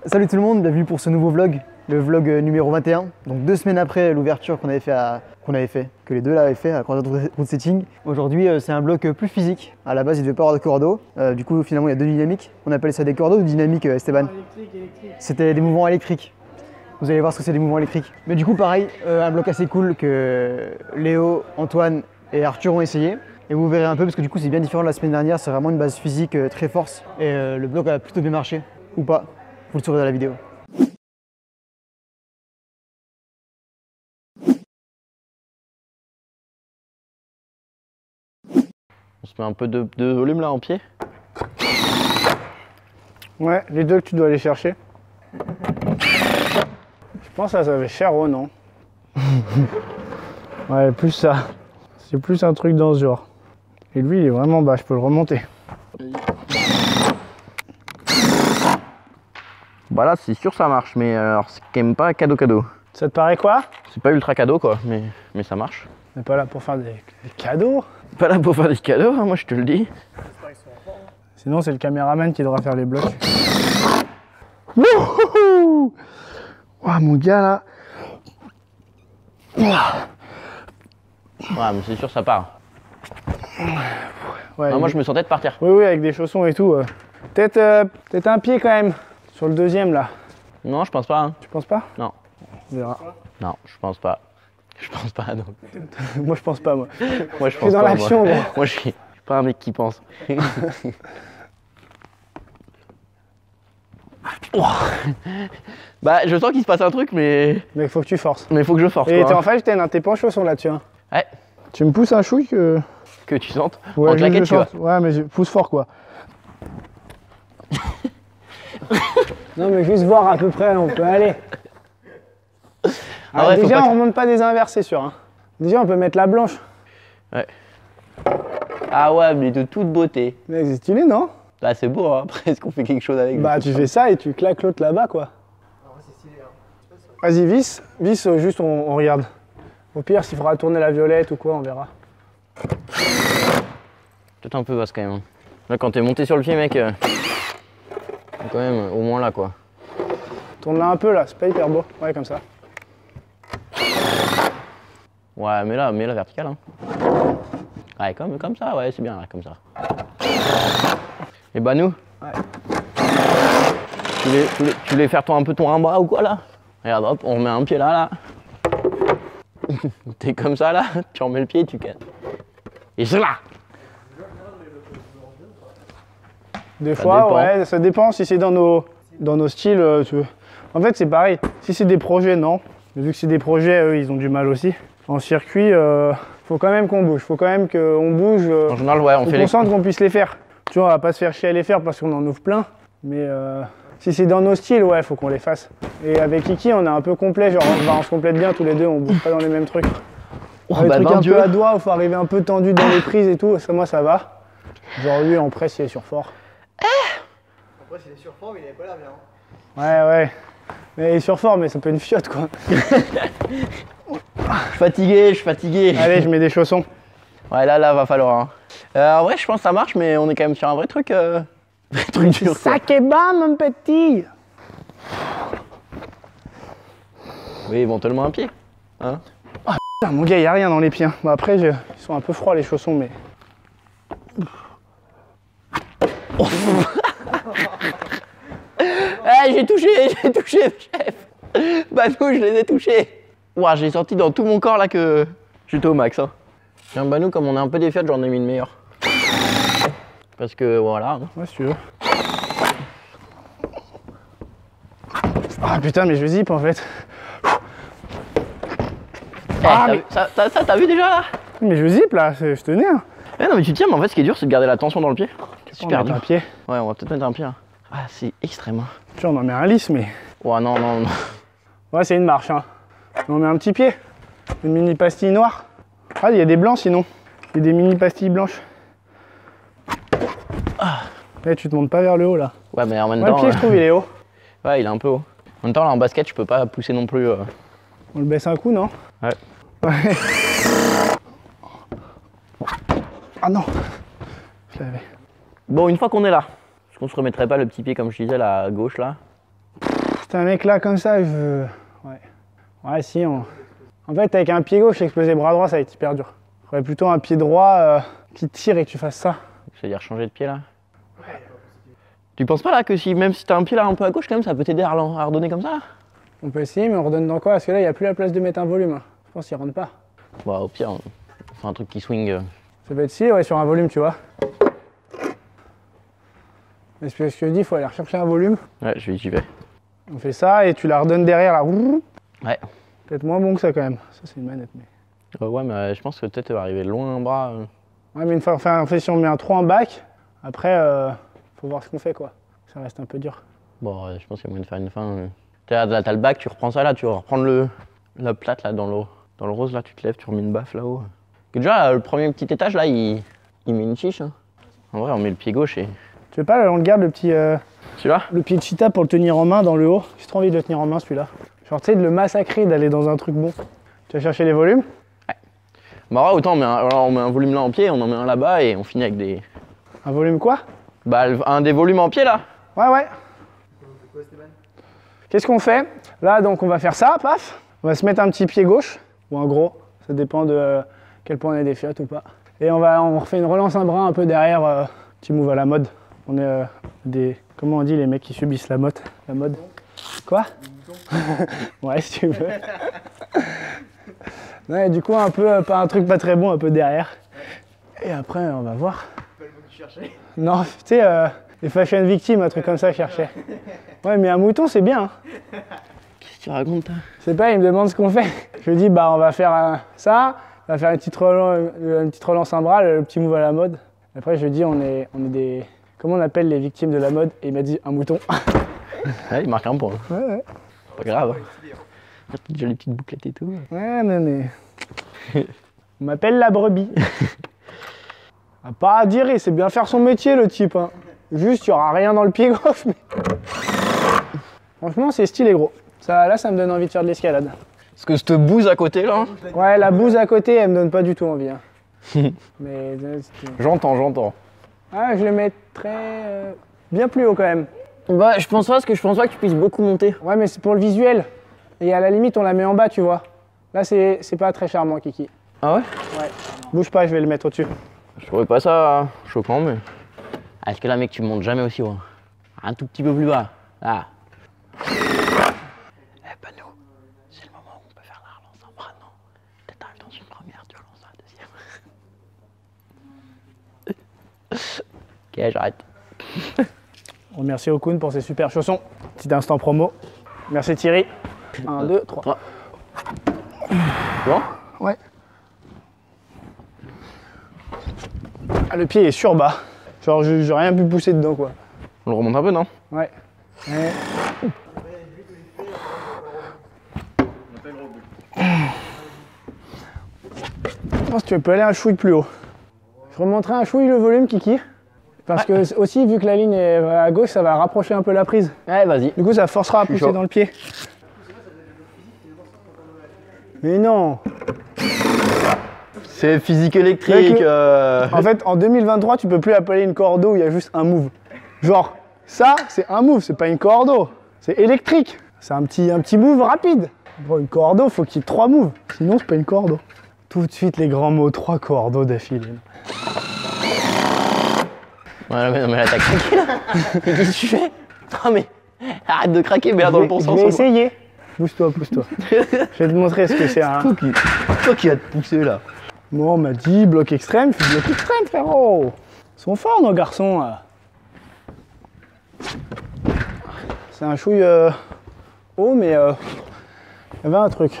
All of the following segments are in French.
Salut tout le monde, bienvenue pour ce nouveau vlog, le vlog numéro 21. Donc 2 semaines après l'ouverture que les deux là avaient fait à Croisade Route Setting. Aujourd'hui c'est un bloc plus physique. À la base il devait pas avoir de cordeaux. Du coup finalement il y a deux dynamiques. On appelait ça des cordeaux ou dynamiques Esteban? C'était des mouvements électriques. Vous allez voir ce que c'est des mouvements électriques. Mais du coup pareil, un bloc assez cool que Léo, Antoine et Arthur ont essayé. Et vous verrez un peu parce que du coup c'est bien différent de la semaine dernière, c'est vraiment une base physique très forte. Et le bloc a plutôt bien marché, ou pas. Vous le saurez dans la vidéo. On se met un peu de volume là en pied. Ouais, les deux que tu dois aller chercher. Je pense que ça va cher, oh non? Ouais, plus ça. C'est plus un truc dans ce genre. Et lui, il est vraiment bas, je peux le remonter. Bah là, c'est sûr ça marche, mais alors c'est quand même pas cadeau. Ça te paraît quoi? C'est pas ultra cadeau quoi, mais ça marche. On n'est pas là pour faire des cadeaux. Pas là pour faire des cadeaux, hein, moi je te le dis. Sinon, c'est le caméraman qui devra faire les blocs. Wouhou! Ouah, mon gars là. Ouah. Ouais, mais c'est sûr ça part. Ouais, non, moi je me sentais de partir. Oui, avec des chaussons et tout. Peut-être un pied quand même. Sur le deuxième là. Non, je pense pas. Hein. Tu penses pas? Non. On verra. Non, je pense pas. Je pense pas, non. Moi, je pense pas, moi. Moi, je pense dans pas. l'action, moi. Moi, je suis pas un mec qui pense. Bah, je sens qu'il se passe un truc, mais. Mais il faut que tu forces. Mais faut que je force. Et quoi, t'es hein. en fait, t'es pas en chausson là-dessus. Hein. Ouais. Tu me pousses un chouille que. Que tu sentes. Ouais, en claquette, tu vois. Ouais, mais je pousse fort quoi. Non, mais juste voir à peu près, on peut aller. Ah ouais, déjà, faut pas on remonte pas des inverses, c'est sûr. Hein. Déjà, on peut mettre la blanche. Ouais. Ah ouais, mais de toute beauté. Mais c'est stylé, non? Bah, c'est beau, hein. Après, est-ce qu'on fait quelque chose avec? Bah, tu fais ça et tu claques l'autre là-bas, quoi. Vas-y, vis, juste on regarde. Au pire, s'il faudra tourner la violette ou quoi, on verra. Peut-être un peu basse quand même. Là, quand t'es monté sur le pied, mec, quand même, au moins là, quoi. Tourne-la un peu là, c'est pas hyper beau. Ouais, comme ça. Ouais, mais là verticale, hein. Ouais, comme ça, ouais, c'est bien, là, comme ça. Et bah, nous? Ouais. Tu voulais faire un peu ton bras ou quoi, là? Regarde, hop, on remet un pied là. T'es comme ça, là, tu remets le pied et tu casses. Et c'est là! Des fois, dépend. ouais, ça dépend si c'est dans nos styles. En fait, c'est pareil. Si c'est des projets, non. Mais vu que c'est des projets, eux, ils ont du mal aussi. En circuit, faut quand même qu'on bouge. Faut quand même qu'on bouge. En général, ouais, on fait les... concentre qu'on puisse les faire. Tu vois, on va pas se faire chier à les faire parce qu'on en ouvre plein. Mais si c'est dans nos styles, ouais, faut qu'on les fasse. Et avec Kiki, on est un peu complet. Genre, on se complète bien tous les deux. On bouge pas dans les mêmes trucs. Oh, Les bah, trucs ben un Dieu. peu à doigt, il faut arriver un peu tendu dans les prises et tout. Ça, moi, ça va. Genre, lui, en presse, il est sur fort. Après s'il est sur forme, il avait pas l'air bien. Ouais. Mais il est sur fort, mais ça peut être une fiotte, quoi. Je suis fatigué. Allez, je mets des chaussons. Ouais, là, va falloir. Hein. En vrai, je pense que ça marche, mais on est quand même sur un vrai truc. Vrai truc dur. Ça qui est bas, mon petit. Oui, éventuellement un pied. Hein? Putain, mon gars, il n'y a rien dans les pieds. Bon, après, ils sont un peu froids, les chaussons, mais... Eh, j'ai touché, chef. Bah nous, je les ai touchés. Ouah, j'ai senti dans tout mon corps là que j'étais au max. Hein. Tiens, bah nous, comme on est un peu des fiottes, j'en ai mis une meilleure. Parce que voilà. Ouais, si tu veux. Ah putain, mais je zip en fait. T'as vu déjà là? Mais je zip là, je tenais. Hein. Eh non, mais tu tiens, mais en fait, ce qui est dur, c'est de garder la tension dans le pied. C'est super dur. Un pied. Ouais, on va peut-être mettre un pied. Hein. Ah, c'est extrême. Hein. Tu vois, on en met un lisse, mais... Ouais, non. Ouais, c'est une marche, hein. On met un petit pied. Une mini pastille noire. Ah, il y a des blancs sinon. Il y a des mini pastilles blanches. Ah. Là, tu te montes pas vers le haut là. Ouais, mais en même Ouais, temps. le pied, je trouve, il est haut. Ouais, il est un peu haut. En même temps, là, en basket, je peux pas pousser non plus. On le baisse un coup, non? Ouais. Ouais. Ah non. Je l'avais. Bon, une fois qu'on est là, est-ce qu'on se remettrait pas le petit pied, comme je disais, là, à gauche, là? Putain, mec, là, comme ça, Ouais. Ouais, si, En fait, avec un pied gauche, exploser bras droit, ça va être hyper dur. Faudrait plutôt un pied droit qui tire et que tu fasses ça. C'est-à-dire changer de pied là? Ouais. Tu penses pas là que si, même si t'as un pied là un peu à gauche, quand même, ça peut t'aider à redonner comme ça là? On peut essayer, mais on redonne dans quoi? Parce que là, il n'y a plus la place de mettre un volume. Je pense qu'il rentre pas. Bah, au pire, on fait un truc qui swing. Ça peut être si, ouais, sur un volume, tu vois. Mais ce que je te dis, il faut aller rechercher un volume. Ouais, j'y vais. On fait ça et tu la redonnes derrière là. Ouais. Peut-être moins bon que ça quand même. Ça, c'est une manette. Mais... Ouais, mais je pense que peut-être va arriver loin un bras. Ouais, mais une fois, enfin, si on met un 3 en bac, après, faut voir ce qu'on fait quoi. Ça reste un peu dur. Bon, je pense qu'il y a moyen de faire une fin. T'as le bac, tu reprends ça là, tu vas reprendre la plate là dans le rose là, tu te lèves, tu remets une baffe là-haut. Déjà, le premier petit étage là, il met une chiche. Hein. En vrai, on met le pied gauche et. Tu veux pas, on le garde le petit. Celui-là? Le pied de cheetah pour le tenir en main dans le haut. J'ai trop envie de le tenir en main celui-là. Genre, tu sais, de le massacrer, d'aller dans un truc bon. Tu vas chercher les volumes? Ouais. Bah, ouais, autant on met un volume là en pied, on en met un là-bas et on finit avec des. Un volume quoi? Bah, un des volumes en pied là. Ouais, ouais. Qu'est-ce qu'on fait? Là, donc, on va faire ça, paf. On va se mettre un petit pied gauche, ou un gros. Ça dépend de quel point on est des fiottes ou pas. Et on refait une relance un bras un peu derrière, petit move à la mode. On est des... Comment on dit les mecs qui subissent la mode? La mode? Quoi? Ouais, si tu veux. Ouais, du coup, un peu, pas un truc pas très bon, un peu derrière. Et après, on va voir. Pas le mot que tu cherchais. Non, tu sais, les fashion victims, un truc comme ça, je cherchais. Ouais, mais un mouton, c'est bien. Hein. Qu'est-ce que tu racontes toi? Je sais pas, il me demande ce qu'on fait. Je lui dis, bah, on va faire ça, on va faire une petite relance un bras, le petit move à la mode. Après, je lui dis, on est des... Comment on appelle les victimes de la mode? Et il m'a dit, un mouton. Ouais, il marque un point. Ouais, ouais. Pas grave. J'ai les petites bouclettes et tout. Ouais, non, mais... On m'appelle la brebis. Pas à dire, c'est bien faire son métier, le type. Hein. Juste, il n'y aura rien dans le pied gauche. Mais... Franchement, c'est stylé, gros. Ça, là, ça me donne envie de faire de l'escalade. Parce que cette bouse à côté, là. Ouais, la bouse à côté, elle me donne pas du tout envie. Hein. Mais... J'entends. Ah, je le mettrais bien plus haut, quand même. Bah, je pense pas que tu puisses beaucoup monter. Ouais, mais c'est pour le visuel. Et à la limite, on la met en bas, tu vois. Là, c'est pas très charmant, Kiki. Ah ouais? Ouais. Bouge pas, je vais le mettre au-dessus. Je trouvais pas ça choquant, mais... Est-ce que là, mec, tu montes jamais aussi haut? Un tout petit peu plus bas. Là. Eh ben nous, c'est le moment où on peut faire la relance en bras, non? Peut-être t'arrives dans une première, tu relances la deuxième. Ok, j'arrête. On remercie Okun pour ses super chaussons. Petit instant promo. Merci Thierry. 1, 2, 3. Bon? Ouais. Ah, le pied est sur bas. Genre, j'ai rien pu pousser dedans, quoi. On le remonte un peu, non? Ouais. Je pense que tu peux aller un chouille plus haut. Je remonterai un chouille le volume, Kiki. Parce que aussi, vu que la ligne est à gauche, ça va rapprocher un peu la prise. Ouais, vas-y. Du coup, ça forcera à pousser dans le pied. Mais non! C'est physique électrique. En fait, en 2023, tu peux plus appeler une cordeau où il y a juste un move. Genre, ça, c'est un move, c'est pas une cordeau. C'est électrique. C'est un petit move rapide. Pour une cordeau, faut qu'il y ait 3 moves. Sinon, c'est pas une cordeau. Tout de suite, les grands mots, 3 cordeaux d'affilée. Ouais, non, mais là, t'as craqué, là. Mais qu'est-ce que tu fais? Non, mais arrête de craquer, mais là, dans le bon sens. Je vais essayer. Pousse-toi, pousse-toi. Je vais te montrer ce que c'est. Toi qui vas te pousser, là. Moi, on m'a dit bloc extrême, je fais bloc extrême, frérot. Ils sont forts, nos garçons. Là. C'est un chouille haut, mais il y avait un truc.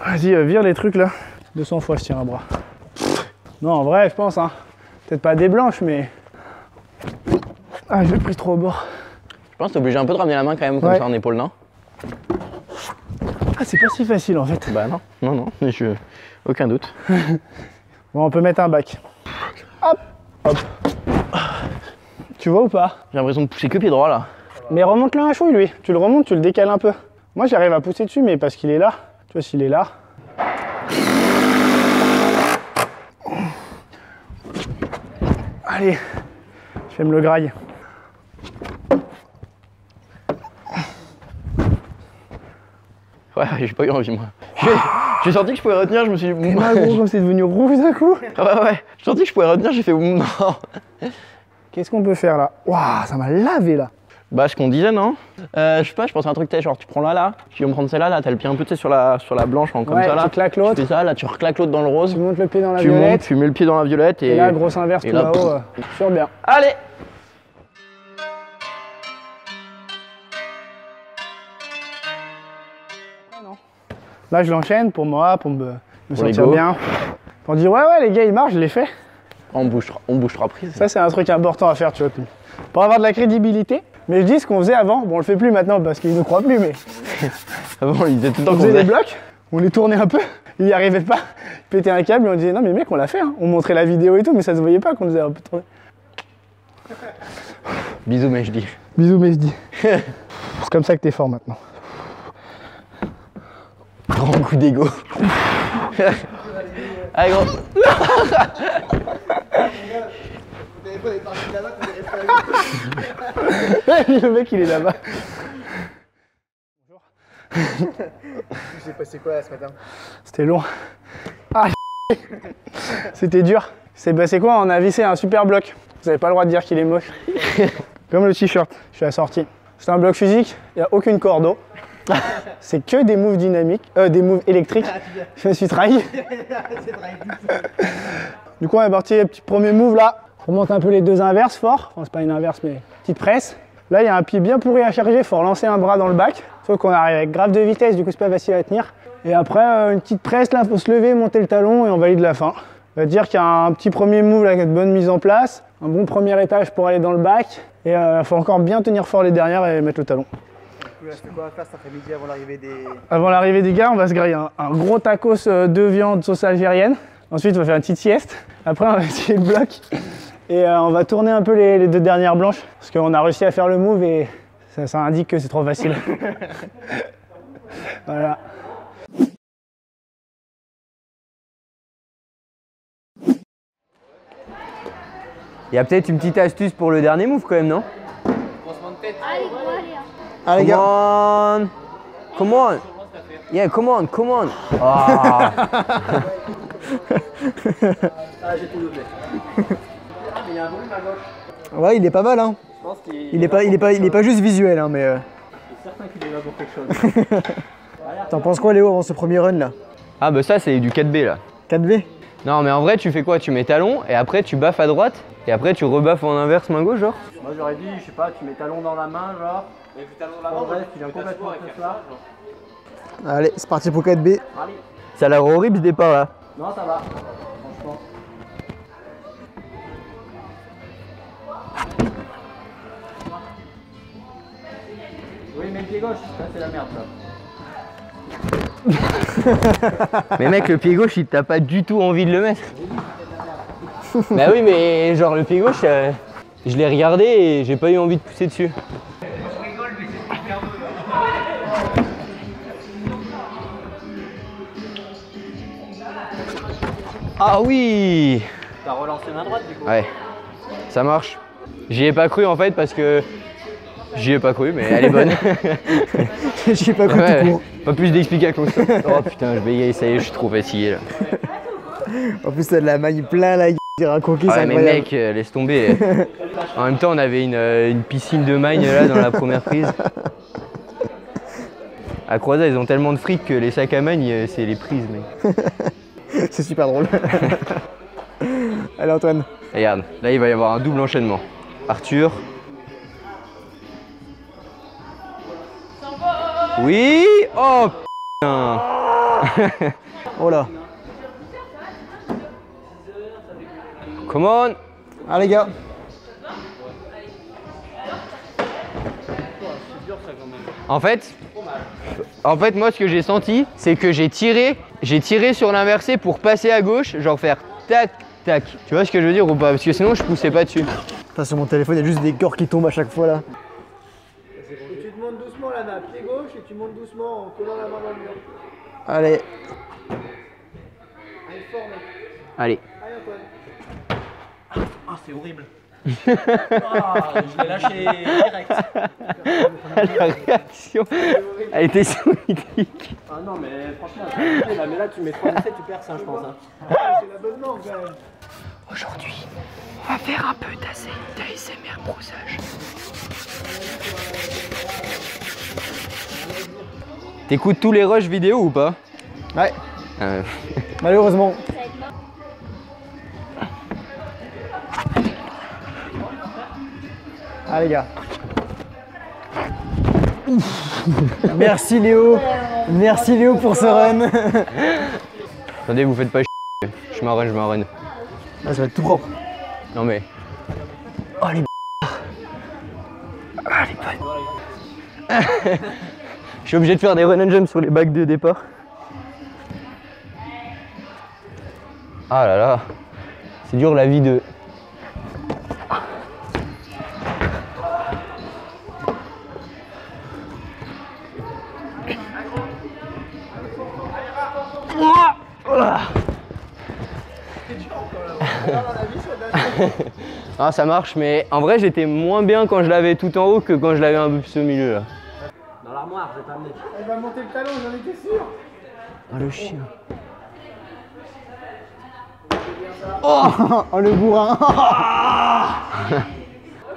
Vas-y, vire les trucs là. 200 fois, je tiens un bras. Non, en vrai, je pense. Hein. Peut-être pas des blanches, mais. Ah, je l'ai pris trop au bord. Je pense que t'es obligé un peu de ramener la main quand même, comme ça en épaule, non? Ah, c'est pas si facile en fait. Bah non, mais aucun doute. Bon, on peut mettre un bac. Hop, hop. Tu vois ou pas? J'ai l'impression de pousser que pied droit là. Mais remonte-le un chouille lui. Tu le remontes, tu le décales un peu. Moi, j'arrive à pousser dessus, mais parce qu'il est là. Tu vois, s'il est là. Allez, je vais me le graille. Ouais, j'ai pas eu envie moi. J'ai senti que je pouvais retenir, je me suis dit... Ah gros, comme c'est devenu rouge d'un coup. Ouais, j'ai senti que je pouvais retenir, j'ai fait... Non. Qu'est-ce qu'on peut faire là? Waouh, ça m'a lavé là. Bah ce qu'on disait non. Je sais pas, je pense à un truc, genre tu prends là, tu vas me prendre celle-là, t'as le pied un peu sur la blanche comme ouais, ça là. Tu claques l'autre. Tu fais ça, là tu reclaques l'autre dans le rose. Tu montes le pied dans la tu violette. Montes, tu mets le pied dans la violette et là grosse inverse tout là-haut. Sur bien. Allez. Là je l'enchaîne pour moi, pour me sentir bien. Pour dire ouais les gars ils marchent, je l'ai fait. On bouge 3 prises. Ça c'est un truc important à faire tu vois. Pour avoir de la crédibilité. Mais je dis ce qu'on faisait avant, bon on le fait plus maintenant parce qu'ils ne croient plus mais... Avant ils disaient tout le temps qu'on faisait des blocs, on les tournait un peu, ils n'y arrivaient pas, ils pétaient un câble et on disait non mais mec on l'a fait, hein. On montrait la vidéo et tout mais ça se voyait pas qu'on faisait un peu tourner. Bisous mais je dis. Bisous mais je dis. C'est comme ça que t'es fort maintenant. Grand coup d'ego. Allez gros. Le mec il est là-bas. Bonjour. J'ai passé quoi là ce matin? C'était long. Ah c'était dur. C'est quoi? On a vissé un super bloc. Vous avez pas le droit de dire qu'il est moche. Comme le t-shirt, je suis assorti. C'est un bloc physique, il n'y a aucune corde. C'est que des moves dynamiques, des moves électriques. Je me suis trahi. Du coup on est parti, petit premier move là. On remonte un peu les deux inverses fort. Enfin, c'est pas une inverse mais petite presse. Là il y a un pied bien pourri à charger, il faut relancer un bras dans le bac. Sauf qu'on arrive avec grave de vitesse, du coup c'est pas facile à tenir. Et après une petite presse là, il faut se lever, monter le talon et on valide la fin. Ça veut dire qu'il y a un petit premier move là, avec une bonne mise en place. Un bon premier étage pour aller dans le bac. Et il faut encore bien tenir fort les dernières et mettre le talon. C'est quoi à faire cet après-midi avant l'arrivée des... Avant l'arrivée des gars, on va se griller un gros tacos de viande sauce algérienne. Ensuite, on va faire une petite sieste. Après, on va essayer le bloc. Et on va tourner un peu les deux dernières blanches. Parce qu'on a réussi à faire le move et ça indique que c'est trop facile. Voilà. Il y a peut-être une petite astuce pour le dernier move quand même, non? Allez come on, come on, yeah, come on, come on. Ah. J'ai tout doublé. Ah mais il y a un volume à gauche. Ouais il est pas mal hein. Je pense qu'il Il est pas juste visuel hein mais... Je suis certain qu'il est là pour quelque chose. T'en penses quoi Léo avant ce premier run là? Ah bah ça c'est du 4B là. 4V? Non mais en vrai tu fais quoi? Tu mets talon et après tu baffes à droite et après tu rebaffes en inverse main gauche genre? Moi j'aurais dit, je sais pas, tu mets talon dans la main genre. Et puis talon dans la main, bref, tu viens complètement avec ça. Allez c'est parti pour 4B. Allez. Ça a l'air horrible ce départ là. Non ça va, franchement. Oui mais le pied gauche, là c'est la merde ça. Mais mec le pied gauche il t'a pas du tout envie de le mettre. Bah oui mais genre le pied gauche je l'ai regardé et j'ai pas eu envie de pousser dessus. Ah oui! T'as relancé main droite du coup? Ouais, ça marche. J'y ai pas cru en fait parce que... J'y ai pas cru mais elle est bonne. J'y ai pas cru tout court. Pas plus d'explications que ça. Oh putain, je vais y aller, ça y est, je suis trop fatigué là. En plus t'as de la maille plein la gueule à croquer, c'est Ouais mais incroyable. mec, laisse tomber. En même temps on avait une piscine de magne là dans la première prise. À Croisat ils ont tellement de fric que les sacs à magne c'est les prises mec. C'est super drôle. Allez Antoine. Regarde, là il va y avoir un double enchaînement. Arthur. Oui. Oh putain. Oh là. Come on. Allez les gars. En fait moi ce que j'ai senti c'est que j'ai tiré sur l'inversé pour passer à gauche, genre faire tac tac. Tu vois ce que je veux dire ou pas? Parce que sinon je poussais pas dessus. Putain, sur mon téléphone il y a juste des corps qui tombent à chaque fois là. Et tu te montes doucement là, d'un pied gauche et tu montes doucement en collant la main dans le mur. Allez. Allez fort mec. Allez. Allez Antoine. Ah c'est horrible. Ah, je l'ai lâché direct. La réaction, elle était solidique. Ah Non, mais franchement, mais là, tu mets 3 essais, tu perds ça, je pense. Hein. C'est l'abonnement quand même. Aujourd'hui, on va faire un peu d'ASMR brossage. T'écoutes tous les rushs vidéo ou pas? Ouais. Malheureusement. Ah les gars. Merci Léo. Merci Léo pour ce run. Attendez, vous faites pas chier. Je m'arrête. Ah, ça va être tout propre. Non mais. Oh les Ah les bonnes. Je suis obligé de faire des run and jump sur les bacs de départ. Ah là là. C'est dur la vie de. Ah ça marche, mais en vrai j'étais moins bien quand je l'avais tout en haut que quand je l'avais un peu plus au milieu là. Dans l'armoire, je vais t'amener. Elle va monter le talon, j'en étais sûr. Ah le chien. Oh le bourrin.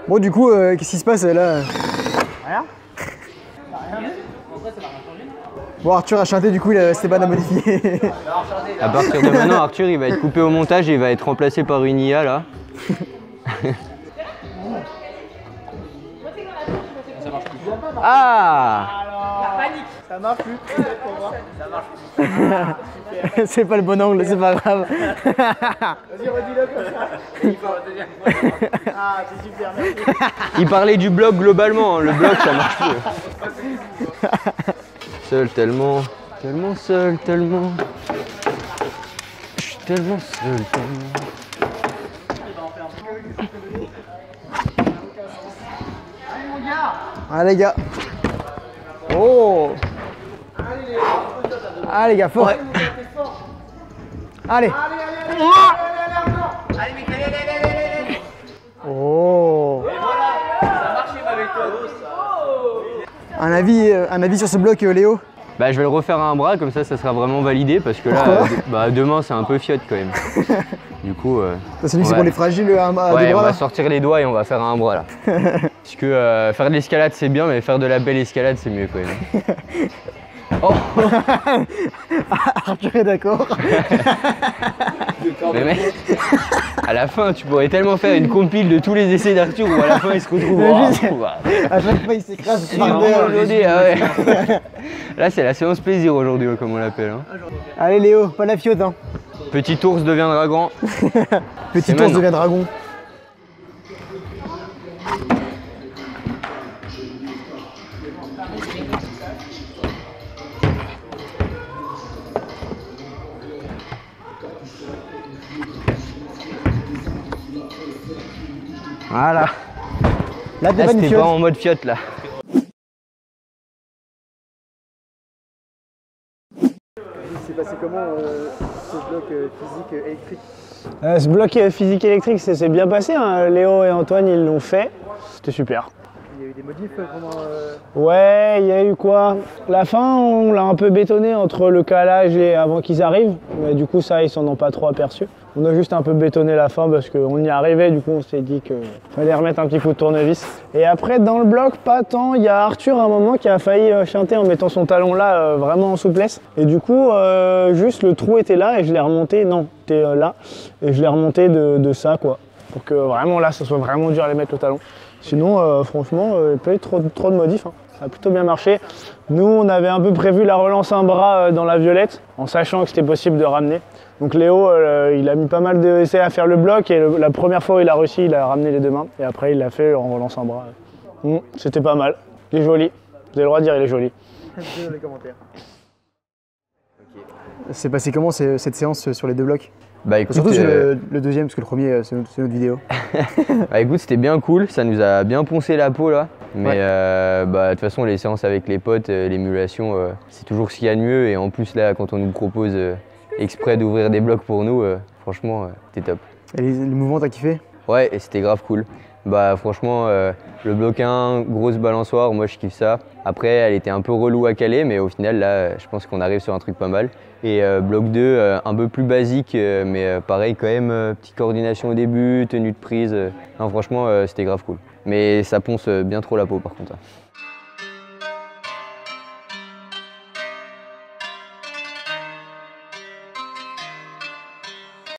Bon du coup, qu'est-ce qui se passe là? Rien. Bon Arthur a chanté, du coup Stéban a modifié. À partir de maintenant, Arthur il va être coupé au montage et il va être remplacé par une IA là. Ah! Ça marche plus. C'est pas le bon angle, c'est pas grave. Vas-y, redis-le comme ça. Ah, c'est super, merci. Il parlait du blog globalement, hein. Le blog ça marche plus. Seul tellement seul, tellement. Je suis tellement seul, tellement. Ah les gars. Oh. Ah les gars, fort. Allez. Oh. Un avis sur ce bloc, Léo? Bah je vais le refaire à un bras, comme ça sera vraiment validé parce que là, demain c'est un peu fiotte quand même. Du coup, c'est lui, c'est pour les fragiles à ouais, deux bras, on va là. sortir les doigts et on va faire un bras là. Parce que faire de l'escalade c'est bien, mais faire de la belle escalade c'est mieux quand même. Oh. Arthur est d'accord. Mais mec, à la fin tu pourrais tellement faire une compile de tous les essais d'Arthur où à la fin il se retrouve. À chaque fois il s'écrase. Aujourd'hui, ah ouais. Là c'est la séance plaisir aujourd'hui comme on l'appelle. Hein. Allez Léo, pas la fiotte hein. Petit ours deviendra grand. Petit ours devient dragon. Voilà. Là t'es Là pas une c'était fiotte. pas en mode fiotte là. C'est passé comment ce bloc physique électrique? Ce bloc physique électrique, c'est bien passé. Hein. Léo et Antoine, ils l'ont fait. C'était super. Il y a eu des modifs pendant... Ouais, il y a eu quoi? La fin, on l'a un peu bétonné entre le calage et avant qu'ils arrivent. Mais du coup, ça, ils s'en ont pas trop aperçu. On a juste un peu bétonné la fin parce qu'on y arrivait. Du coup, on s'est dit qu'il fallait remettre un petit coup de tournevis. Et après, dans le bloc, pas tant. Il y a Arthur, à un moment, qui a failli chanter en mettant son talon là, vraiment en souplesse. Et du coup, juste le trou était là et je l'ai remonté. Non, c'était là. Et je l'ai remonté de ça, quoi. Pour que vraiment là, ça soit vraiment dur à les mettre le talon. Sinon, franchement, il n'y a pas eu trop de modifs. Hein. Ça a plutôt bien marché. Nous, on avait un peu prévu la relance un bras dans la violette, en sachant que c'était possible de ramener. Donc Léo, il a mis pas mal d'essais à faire le bloc et la première fois où il a réussi, il a ramené les deux mains. Et après, il l'a fait en relance un bras. C'était pas mal. Il est joli. Vous avez le droit de dire il est joli. Dans les commentaires. C'est passé comment cette séance sur les deux blocs? Bah écoute, surtout sur le deuxième, parce que le premier, c'est notre vidéo. Bah écoute, c'était bien cool, ça nous a bien poncé la peau là. Mais de toute façon, les séances avec les potes, l'émulation, c'est toujours ce qu'il y a de mieux. Et en plus là, quand on nous propose exprès d'ouvrir des blocs pour nous, franchement, c'était top. Et les mouvements, t'as kiffé? Ouais, et c'était grave cool. Bah franchement, le bloc 1, grosse balançoire, moi je kiffe ça. Après, elle était un peu relou à caler, mais au final, là, je pense qu'on arrive sur un truc pas mal. Et bloc 2, un peu plus basique, mais pareil quand même, petite coordination au début, tenue de prise. Non, franchement, c'était grave cool. Mais ça ponce bien trop la peau par contre.